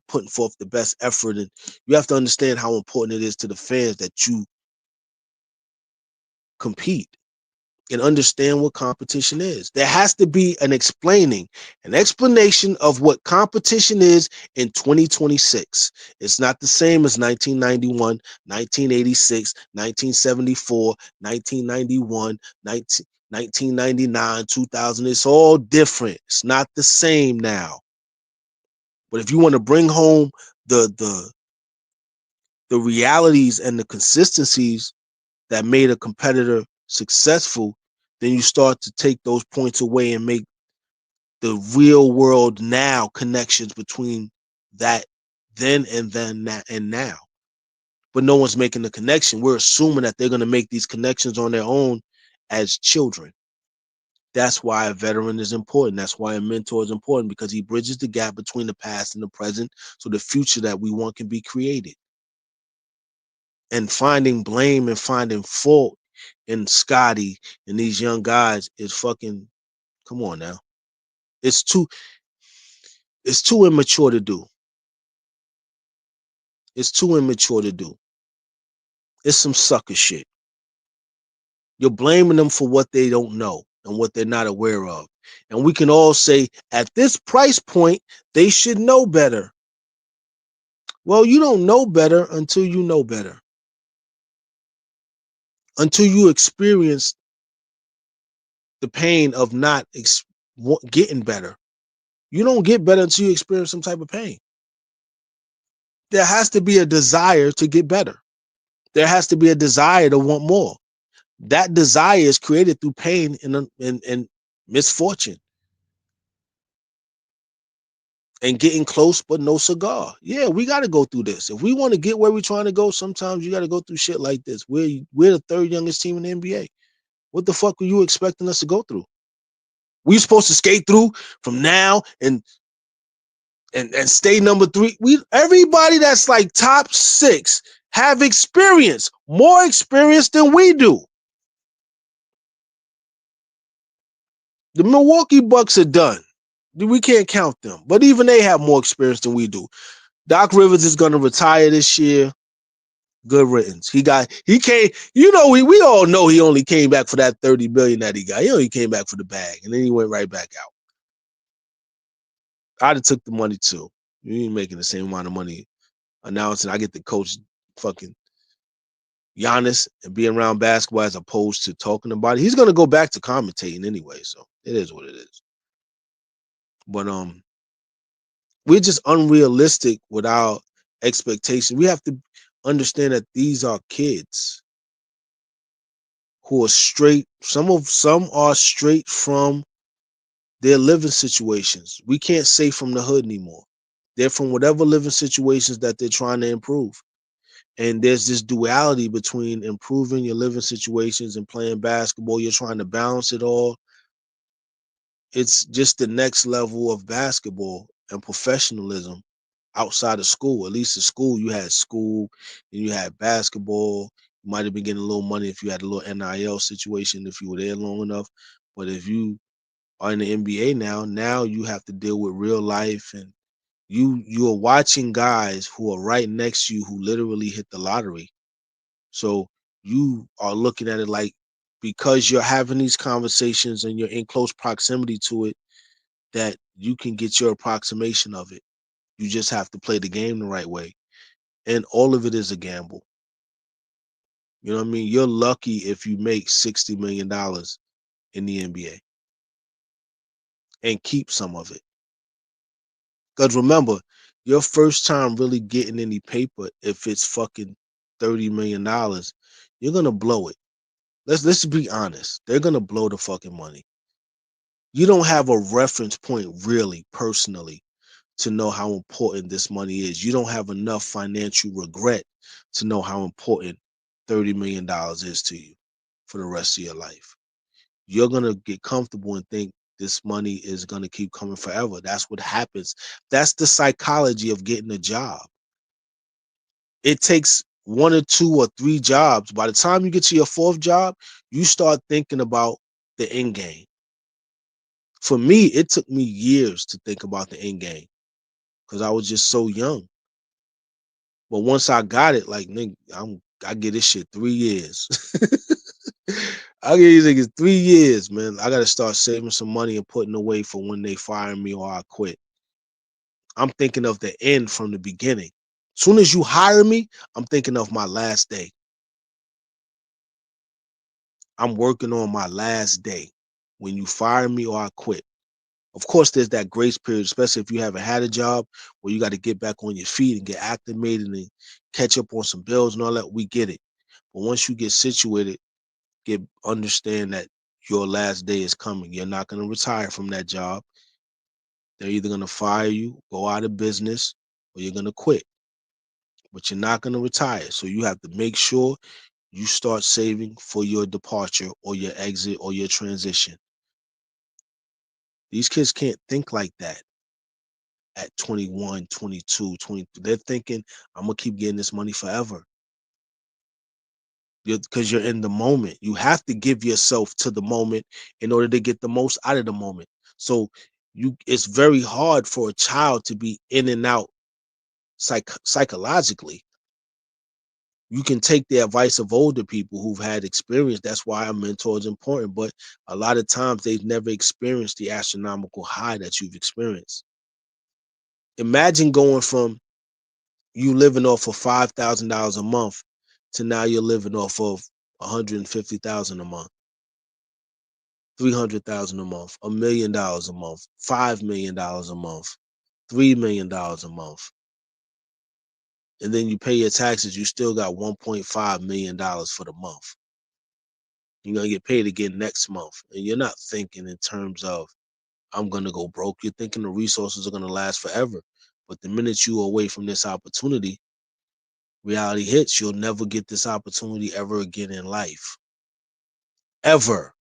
putting forth the best effort. And you have to understand how important it is to the fans that you compete and understand what competition is. There has to be an explanation of what competition is in 2026. It's not the same as 1991, 1986, 1974, 1991, 1999, 2000. It's all different. It's not the same now. But if you want to bring home the realities and the consistencies that made a competitor successful, then you start to take those points away and make the real world now connections between that then and now. But no one's making the connection. We're assuming that they're going to make these connections on their own as children. That's why a veteran is important. That's why a mentor is important, because he bridges the gap between the past and the present so the future that we want can be created. And finding blame and finding fault in Scotty and these young guys is fucking, come on now. It's too immature to do. It's too immature to do. It's some sucker shit. You're blaming them for what they don't know and what they're not aware of. And we can all say, at this price point, they should know better. Well, you don't know better until you know better. Until you experience the pain of not getting better. You don't get better until you experience some type of pain. There has to be a desire to get better. There has to be a desire to want more. That desire is created through pain and misfortune. And getting close but no cigar. Yeah, we got to go through this. If we want to get where we're trying to go, sometimes you got to go through shit like this. We're the third youngest team in the NBA. What the fuck were you expecting us to go through? We supposed to skate through from now and stay number 3. Everybody that's like top 6 have experience, more experience than we do. The Milwaukee Bucks are done. We can't count them, but even they have more experience than we do. Doc Rivers is going to retire this year. Good riddance. He came, we all know he only came back for that $30 billion that he got. He only came back for the bag, and then he went right back out. I'd have took the money too. You ain't making the same amount of money announcing I get to coach fucking Giannis and be around basketball as opposed to talking about it. He's going to go back to commentating anyway, so it is what it is. But we're just unrealistic with our expectations. We have to understand that these are kids who are straight. Some are straight from their living situations. We can't say from the hood anymore. They're from whatever living situations that they're trying to improve. And there's this duality between improving your living situations and playing basketball. You're trying to balance it all. it's just the next level of basketball and professionalism outside of school. At least in school, and you had basketball. You might have been getting a little money if you had a little NIL situation if you were there long enough. But if you are in the NBA now you have to deal with real life, and you are watching guys who are right next to you who literally hit the lottery. So you are looking at it like, because you're having these conversations and you're in close proximity to it, that you can get your approximation of it. You just have to play the game the right way. And all of it is a gamble. You know what I mean? You're lucky if you make $60 million in the NBA and keep some of it. Because remember, your first time really getting any paper, if it's fucking $30 million, you're gonna blow it. Let's be honest. They're gonna blow the fucking money. You don't have a reference point really, personally, to know how important this money is. You don't have enough financial regret to know how important $30 million is to you for the rest of your life. You're going to get comfortable and think this money is going to keep coming forever. That's what happens. That's the psychology of getting a job. It takes one or two or three jobs. By the time you get to your fourth job, you start thinking about the end game. For me, it took me years to think about the end game because I was just so young. But once I got it, like, nigga, I get this shit 3 years. I get these niggas 3 years, man. I gotta start saving some money and putting away for when they fire me or I quit. I'm thinking of the end from the beginning. Soon as you hire me, I'm thinking of my last day. I'm working on my last day. When you fire me or I quit. Of course, there's that grace period, especially if you haven't had a job where you got to get back on your feet and get acclimated and catch up on some bills and all that. We get it. But once you get situated, understand that your last day is coming. You're not going to retire from that job. They're either going to fire you, go out of business, or you're going to quit. But you're not going to retire. So you have to make sure you start saving for your departure or your exit or your transition. These kids can't think like that at 21, 22, 23. They're thinking, I'm going to keep getting this money forever. Because you're in the moment. You have to give yourself to the moment in order to get the most out of the moment. So it's very hard for a child to be in and out psychologically. You can take the advice of older people who've had experience. That's why a mentor is important. But a lot of times they've never experienced the astronomical high that you've experienced. Imagine going from you living off of $5,000 a month to now you're living off of 150,000 a month, 300,000 a month, $1 million a month, $5 million a month, $3 million a month. And then you pay your taxes, you still got $1.5 million for the month. You're gonna get paid again next month. And you're not thinking in terms of I'm gonna go broke. You're thinking the resources are gonna last forever. But the minute you are away from this opportunity, reality hits, you'll never get this opportunity ever again in life. Ever.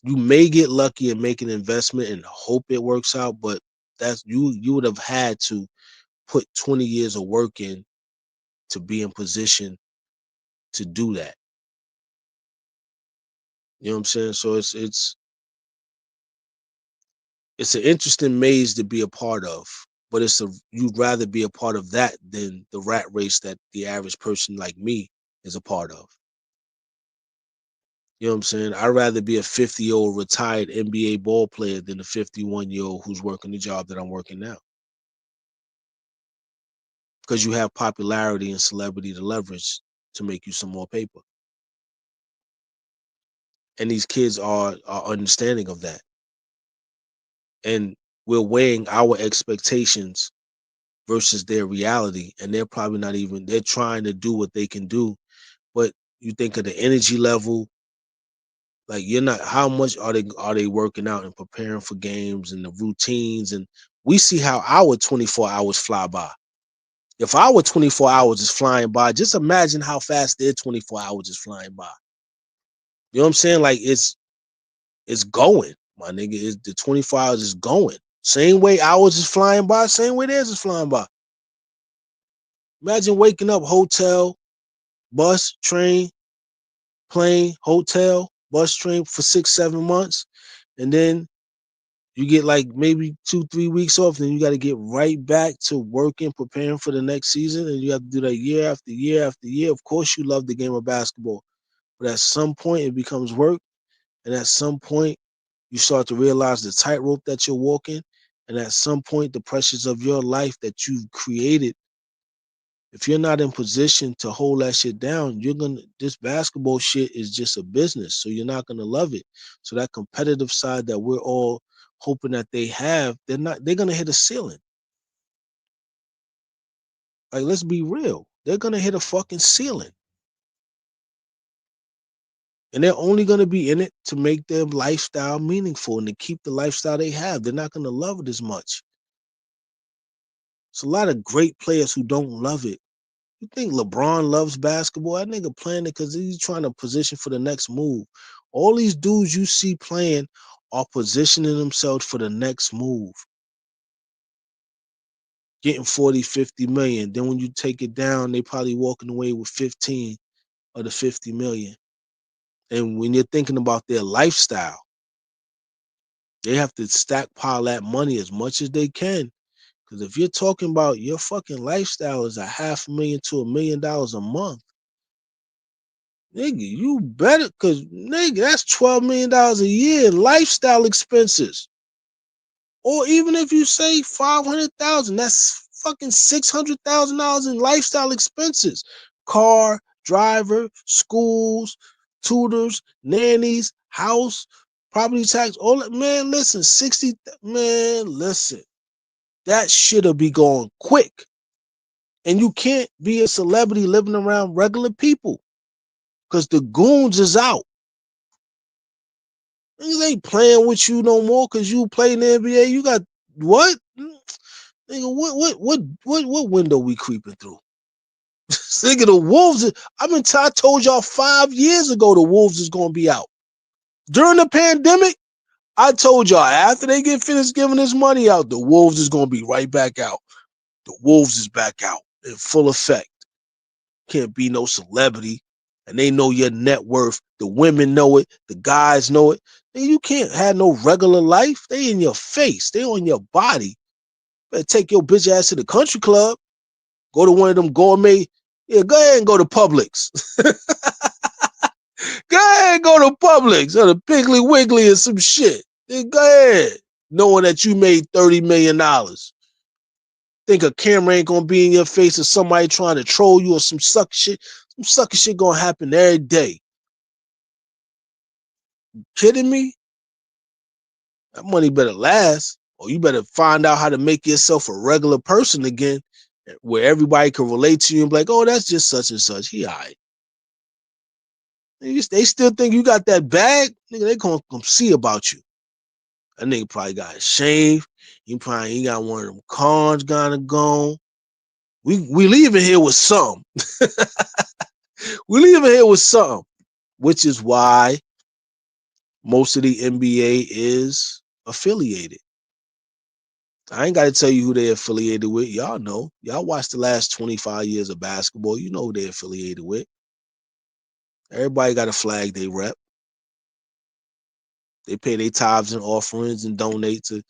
You may get lucky and make an investment and hope it works out, but that's you would have had to put 20 years of work in to be in position to do that. You know what I'm saying? So it's an interesting maze to be a part of, but you'd rather be a part of that than the rat race that the average person like me is a part of. You know what I'm saying? I'd rather be a 50-year-old retired NBA ball player than a 51-year-old who's working the job that I'm working now. Because you have popularity and celebrity to leverage to make you some more paper. And these kids are understanding of that. And we're weighing our expectations versus their reality. And they're probably not even, they're trying to do what they can do. But you think of the energy level, like you're not, how much are they working out and preparing for games and the routines? And we see how our 24 hours fly by. If our 24 hours is flying by, just imagine how fast their 24 hours is flying by. You know what I'm saying? Like it's going. My nigga, is the 24 hours is going. Same way hours is flying by, same way theirs is flying by. Imagine waking up, hotel, bus, train, plane, hotel, bus, train for 6-7 months, and then you get like maybe 2-3 weeks off, then you got to get right back to working, preparing for the next season, and you have to do that year after year after year. Of course, you love the game of basketball, but at some point it becomes work, and at some point you start to realize the tightrope that you're walking, and at some point the pressures of your life that you've created. If you're not in position to hold that shit down, this basketball shit is just a business. So you're not gonna love it. So that competitive side that we're all hoping that they have, they're gonna hit a ceiling. Like, let's be real. They're gonna hit a fucking ceiling. And they're only gonna be in it to make their lifestyle meaningful and to keep the lifestyle they have. They're not gonna love it as much. It's a lot of great players who don't love it. You think LeBron loves basketball? That nigga playing it because he's trying to position for the next move. All these dudes you see playing are positioning themselves for the next move. Getting 40, 50 million. Then when you take it down, they probably walking away with 15 of the 50 million. And when you're thinking about their lifestyle, they have to stockpile that money as much as they can. Because if you're talking about your fucking lifestyle is $500,000 to $1 million a month, nigga, you better, because, nigga, that's $12 million a year in lifestyle expenses. Or even if you say 500,000, that's fucking $600,000 in lifestyle expenses. Car, driver, schools, tutors, nannies, house, property tax, all that. Man, listen, 60, man, listen. That shit'll be going quick. And you can't be a celebrity living around regular people because the goons is out. Niggas ain't playing with you no more because you play in the NBA. You got what? Nigga, what window we creeping through? Nigga, the Wolves. I told y'all 5 years ago the Wolves is gonna be out. During the pandemic, I told y'all after they get finished giving this money out, the Wolves is gonna be right back out. The Wolves is back out in full effect. Can't be no celebrity. And they know your net worth. The women know it. The guys know it. And you can't have no regular life. They in your face. They on your body. Better take your bitch ass to the country club. Go to one of them gourmet. Yeah, go ahead and go to Publix. Go ahead and go to Publix or the Piggly Wiggly or some shit. Yeah, go ahead. Knowing that you made $30 million. Think a camera ain't gonna be in your face or somebody trying to troll you or some sucker shit. Some sucker shit gonna happen every day. Kidding me? That money better last, or you better find out how to make yourself a regular person again, where everybody can relate to you and be like, "Oh, that's just such and such. He all right." They still think you got that bag, nigga. They gonna come see about you. That nigga probably got a shave. He got one of them cons gonna go. We leaving here with some. We leaving here with something, which is why most of the NBA is affiliated. I ain't got to tell you who they're affiliated with. Y'all know. Y'all watched the last 25 years of basketball. You know who they're affiliated with. Everybody got a flag they rep. They pay their tithes and offerings and donate to,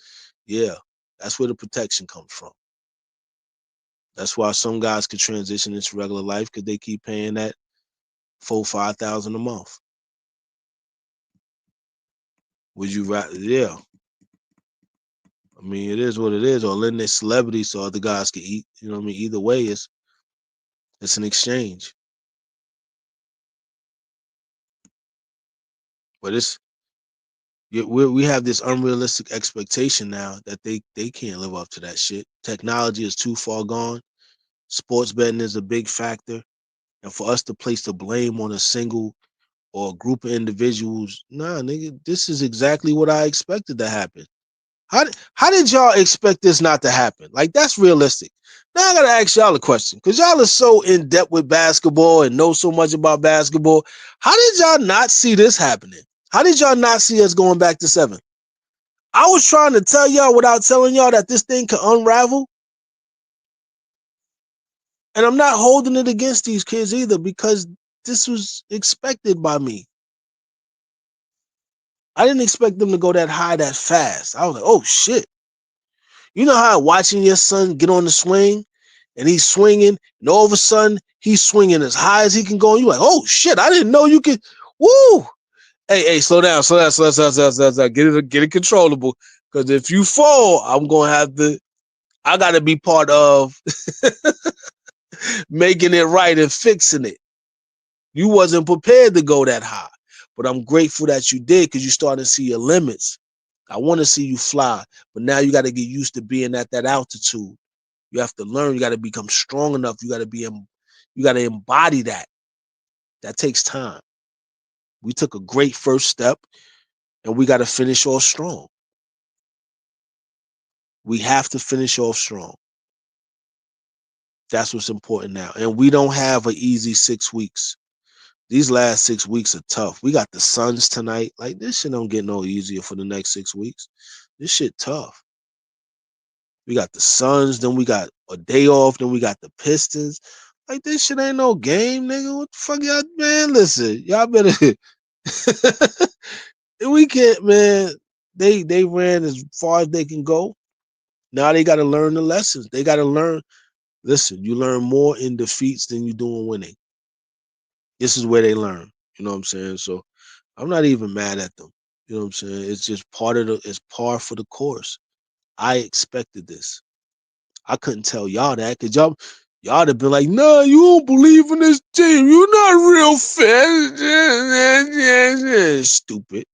yeah, that's where the protection comes from. That's why some guys could transition into regular life because they keep paying that $4,000-5,000 a month. Would you rather? Yeah. I mean, it is what it is. Or letting their celebrity so other guys can eat. You know what I mean? Either way, it's an exchange. But we have this unrealistic expectation now that they can't live up to that shit. Technology is too far gone. Sports betting is a big factor. And for us to place the blame on a single or a group of individuals, nah, nigga, this is exactly what I expected to happen. How did y'all expect this not to happen? Like, that's realistic. Now I gotta ask y'all a question, because y'all are so in depth with basketball and know so much about basketball. How did y'all not see this happening? How did y'all not see us going back to 7? I was trying to tell y'all without telling y'all that this thing can unravel. And I'm not holding it against these kids either because this was expected by me. I didn't expect them to go that high that fast. I was like, oh shit. You know how watching your son get on the swing and he's swinging and all of a sudden he's swinging as high as he can go. And you're like, oh shit, I didn't know you could. Woo. Hey, slow down. Get it controllable. Because if you fall, I got to be part of making it right and fixing it. You wasn't prepared to go that high, but I'm grateful that you did because you started to see your limits. I want to see you fly, but now you got to get used to being at that altitude. You have to learn. You got to become strong enough. You got to embody that. That takes time. We took a great first step, and we got to finish off strong. We have to finish off strong. That's what's important now. And we don't have an easy 6 weeks. These last 6 weeks are tough. We got the Suns tonight. Like, this shit don't get no easier for the next 6 weeks. This shit tough. We got the Suns, then we got a day off, then we got the Pistons. Like, this shit ain't no game, nigga. What the fuck y'all, man? Listen, y'all better. We can't, man. They ran as far as they can go. Now they got to learn the lessons. They got to learn. Listen, you learn more in defeats than you do in winning. This is where they learn. You know what I'm saying? So I'm not even mad at them. You know what I'm saying? It's just it's par for the course. I expected this. I couldn't tell y'all that because y'all have been like, nah, you don't believe in this team. You're not real fan. Stupid.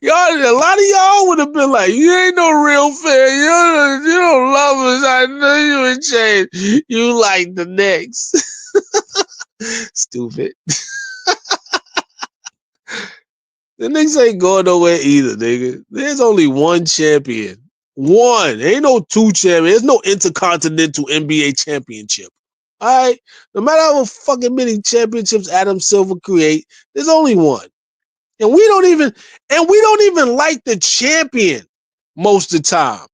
A lot of y'all would have been like, you ain't no real fan. You don't love us. I know you would change. You like the Knicks. Stupid. The Knicks ain't going nowhere either, nigga. There's only one champion. One. There ain't no two champions. There's no intercontinental NBA championship. All right? No matter how fucking many championships Adam Silver create, there's only one. And we don't even like the champion most of the time.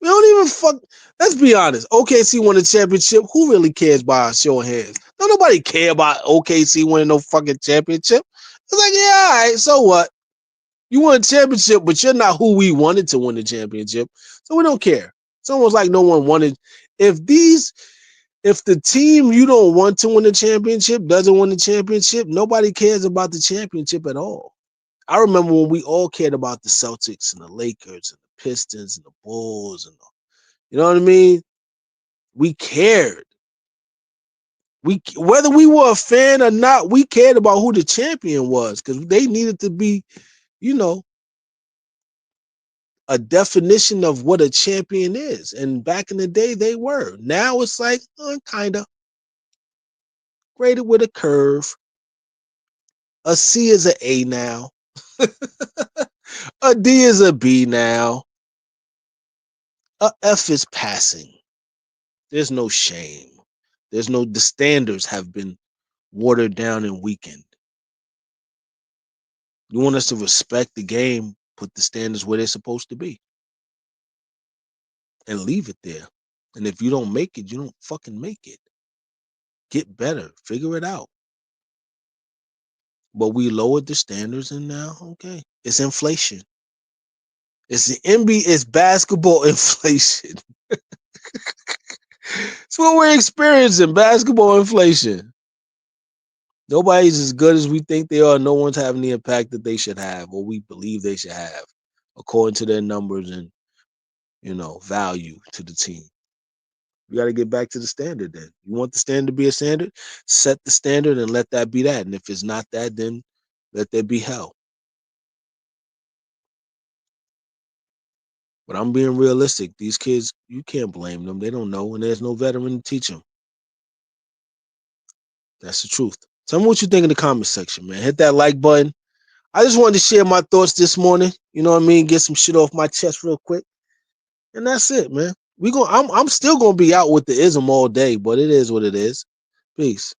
We don't even let's be honest. OKC won the championship. Who really cares by a show of hands? Don't nobody care about OKC winning no fucking championship. It's like, yeah, all right, so what? You won a championship, but you're not who we wanted to win the championship. So we don't care. It's almost like no one wanted. If the team you don't want to win the championship doesn't win the championship, nobody cares about the championship at all. I remember when we all cared about the Celtics and the Lakers and the Pistons and the Bulls and you know what I mean? We cared. Whether we were a fan or not, we cared about who the champion was because they needed to be, you know, a definition of what a champion is. And back in the day, they were. Now it's like, kind of. Graded with a curve. A C is an A now. A D is a B now. A F is passing. There's no shame. The standards have been watered down and weakened. You want us to respect the game, put the standards where they're supposed to be. And leave it there. And if you don't make it, you don't fucking make it. Get better. Figure it out. But we lowered the standards and now, okay. It's inflation. It's the NBA, it's basketball inflation. It's what we're experiencing, basketball inflation. Nobody's as good as we think they are. No one's having the impact that they should have or we believe they should have according to their numbers and, value to the team. You got to get back to the standard then. You want the standard to be a standard? Set the standard and let that be that. And if it's not that, then let there be hell. But I'm being realistic. These kids, you can't blame them. They don't know, and there's no veteran to teach them. That's the truth. Tell me what you think in the comment section, man. Hit that like button. I just wanted to share my thoughts this morning. You know what I mean? Get some shit off my chest real quick. And that's it, man. I'm still gonna be out with the ism all day, but it is what it is. Peace.